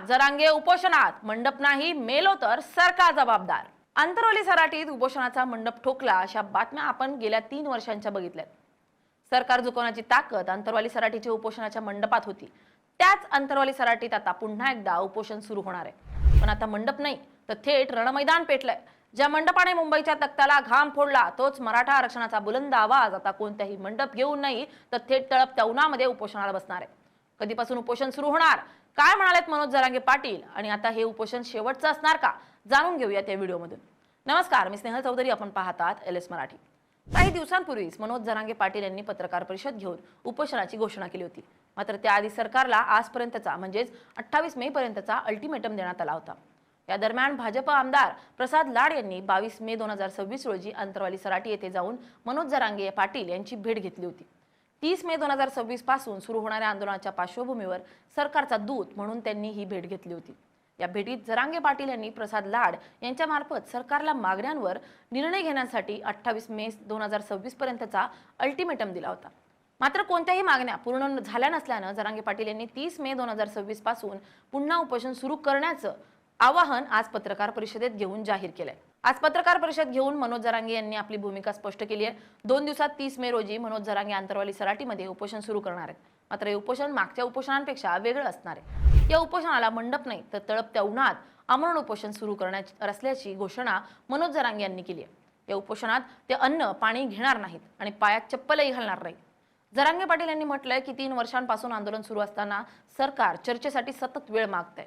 जरांगे उपोषणात, मंडप नाही मेलो तर सरकार जबाबदार। आंतरवाली सराटीत उपोषणाचा मंडप ठोकला अशा बातम्या आपण गेल्या 3 वर्षांच्या बघितल्यात। सरकार झुकवण्याची ताकद आंतरवाली सराटीच्या उपोषणाच्या मंडपात होती। त्याच आंतरवाली सराटीत आता पुन्हा एकदा उपोषण सुरू होणार आहे। पण आता मंडप नाही तर थेट रणमैदान पेटलंय। ज्या मंडपाने मुंबईच्या तख्ताला घाम फोडला तोच मराठा आरक्षणाचा बुलंद आवाज आता कोणत्याही मंडप घेऊन नाही तर थेट तळपत्या उन्हामध्ये उपोषणाला बसणार आहे। कधीपासून उपोषण सुरू होणार, काय म्हणालेत मनोज जरांगे पाटील आणि आता हे उपोषण शेवटचं असणार का, जाणून घेऊयात या व्हिडिओमधून। नमस्कार, मी स्नेहल चौधरी, आपण पाहतात एलएस मराठी। काही दिवसांपूर्वीच मनोज जरांगे पाटील यांनी पत्रकार परिषद घेऊन उपोषणाची घोषणा केली होती। मात्र त्याआधी सरकारला आजपर्यंतचा म्हणजेच 28 मे पर्यंतचा अल्टिमेटम देण्यात आला होता। या दरम्यान भाजप आमदार प्रसाद लाड यांनी 22 मे 2026 रोजी आंतरवाली सराटी येथे जाऊन मनोज जरांगे पाटील यांची भेट घेतली होती। 30 मे 2026 पासून सुरू होणाऱ्या आंदोलनाच्या पार्श्वभूमीवर सरकारचा दूत म्हणून त्यांनी ही भेट घेतली होती। या भेटीत जरांगे पाटील यांनी प्रसाद लाड यांच्या मार्फत सरकारला मागण्यांवर निर्णय घेण्यासाठी 28 मे 2026 पर्यंतचा अल्टिमेटम दिला होता। मात्र कोणत्याही मागण्या पूर्ण झाल्या नसल्याने जरांगे पाटील यांनी 30 मे 2026 पासून पुन्हा उपोषण सुरू करण्याचं आवाहन आज पत्रकार परिषदेत घेऊन जाहीर केलंय। आज पत्रकार परिषद घेऊन मनोज जरांगे यांनी आपली भूमिका स्पष्ट केली आहे। 2 दिवसात 30 मे रोजी मनोज जरांगे आंतरवाली सराटीमध्ये उपोषण सुरू करणार आहेत। मात्र हे उपोषण मागच्या उपोषणांपेक्षा वेगळं असणार आहे। या उपोषणाला मंडप नाही तर तळपत्या उन्हात आमरण उपोषण सुरू करण्याची असल्याची घोषणा मनोज जरांगे यांनी केली आहे। या उपोषणात ते अन्न पाणी घेणार नाहीत आणि पायात चप्पलही घालणार नाहीत। जरांगे पाटील यांनी म्हटलंय की 3 वर्षांपासून आंदोलन सुरू असताना सरकार चर्चेसाठी सतत वेळ मागतंय।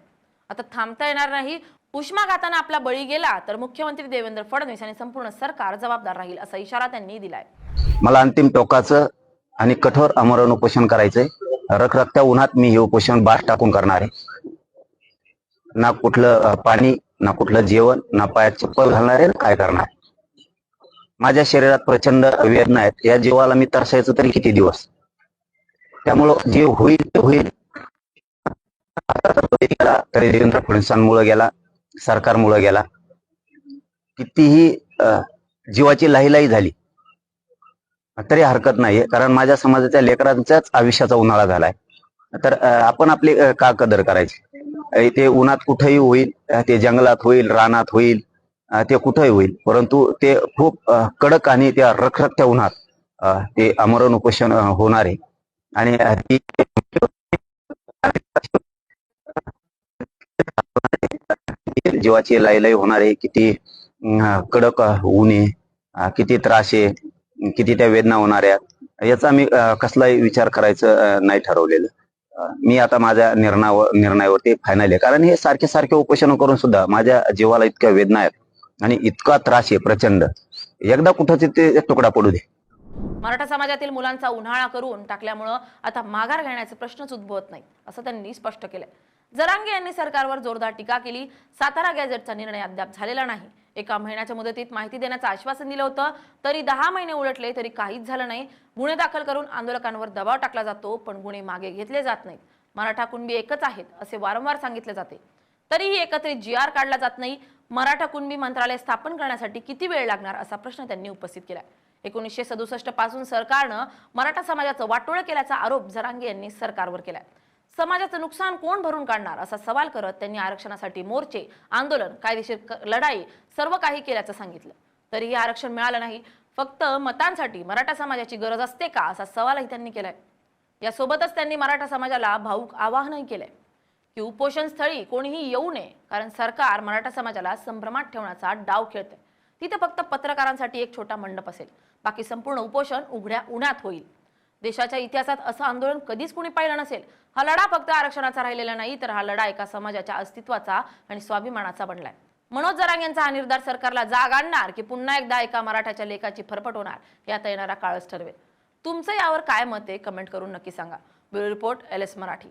आता थांबता येणार नाही। उष्माघाताने आपला बळी गेला तर मुख्यमंत्री देवेंद्र फडणवीस आणि संपूर्ण सरकार जबाबदार राहील असा इशारा त्यांनी दिलाय। मला अंतिम टोकाचं आणि कठोर आमरण उपोषण करायचंय। रखरखत्या उन्हात मी हे उपोषण बास टाकून करणार आहे। ना कुठलं पाणी, ना कुठलं जेवण, ना पायात चप्पल घालणार आहे, काय करणार। माझ्या शरीरात प्रचंड वेदना आहेत। या जीवाला मी तरसायचं तरी किती दिवस। त्यामुळं जे होईल ते होईल। तरी देवेंद्र फडणवीसांमुळे गेला, सरकारमुळे गेला। कितीही जीवाची लाहीलाही झाली तरी हरकत नाहीये, कारण माझ्या समाजाच्या लेकरांच्याच आयुष्याचा उन्हाळा झालाय। तर आपण आपली का कदर करायची। ते उन्हात कुठेही होईल, ते जंगलात होईल, रानात होईल, ते कुठेही होईल, परंतु ते खूप कडक आणि त्या रखरखत्या उन्हात ते आमरण उपोषण होणार आहे। आणि जीवाची लाईलाई होणार आहे। किती कडक ऊन आहे, किती त्रास आहे, किती त्या वेदना होणार आहेत, याचा मी कसलाही विचार करायचं नाही ठरवलेलं। मी आता माझ्या निर्णयावरती फायनल आहे, कारण हे सारखे सारखे उपोषण करून सुद्धा माझ्या जीवाला इतक्या वेदना आहेत आणि इतका त्रास आहे प्रचंड। एकदा कुठंच ते तुकडा पडू दे। मराठा समाजातील मुलांचा उन्हाळा करून टाकल्यामुळे आता माघार घेण्याचे प्रश्नच उद्भवत नाही असं त्यांनी स्पष्ट केलंय। जरांगे यांनी सरकारवर जोरदार टीका केली। सातारा गॅझेटचा निर्णय अद्याप झालेला नाही। 1 महिन्याच्या मुदतीत माहिती देण्याचं आश्वासन दिलं होतं, तरी 10 महिने उलटले तरी काहीच झालं नाही। गुन्हे दाखल करून आंदोलकांवर दबाव टाकला जातो, पण गुन्हे मागे घेतले जात नाहीत। मराठा कुणबी एकच आहेत असे वारंवार सांगितले जाते, तरीही एकत्रित GR काढला जात नाही। मराठा कुणबी मंत्रालय स्थापन करण्यासाठी किती वेळ लागणार असा प्रश्न त्यांनी उपस्थित केलाय। 1967 पासून सरकारनं मराठा समाजाचं वाटोळं केल्याचा आरोप जरांगे यांनी सरकारवर केलाय। समाजाचं नुकसान कोण भरून काढणार असा सवाल करत त्यांनी आरक्षणासाठी मोर्चे, आंदोलन, कायदेशीर लढाई सर्व काही केल्याचं सांगितलं। तरीही आरक्षण मिळालं नाही। फक्त मतांसाठी मराठा समाजाची गरज असते का असा सवालही त्यांनी केलाय। यासोबतच त्यांनी मराठा समाजाला भाऊक आवाहनही केलंय की उपोषण स्थळी कोणीही येऊ नये, कारण सरकार मराठा समाजाला संभ्रमात ठेवण्याचा डाव खेळतंय। तिथे फक्त पत्रकारांसाठी एक छोटा मंडप असेल, बाकी संपूर्ण उपोषण उघड्या उन्हात होईल। देशाच्या इतिहासात असं आंदोलन कधीच कुणी पाहिलं नसेल। हा लढा फक्त आरक्षणाचा राहिलेला नाही, तर हा लढा एका समाजाच्या अस्तित्वाचा आणि स्वाभिमानाचा बनलाय। मनोज जरांगे यांचा हा निर्धार सरकारला जाग आणणार की पुन्हा एकदा एका मराठ्याच्या लेखाची फरफट होणार, हे आता येणारा काळच ठरवेल। तुमचं यावर काय मत आहे, कमेंट करून नक्की सांगा। Bureau report, LS Marathi.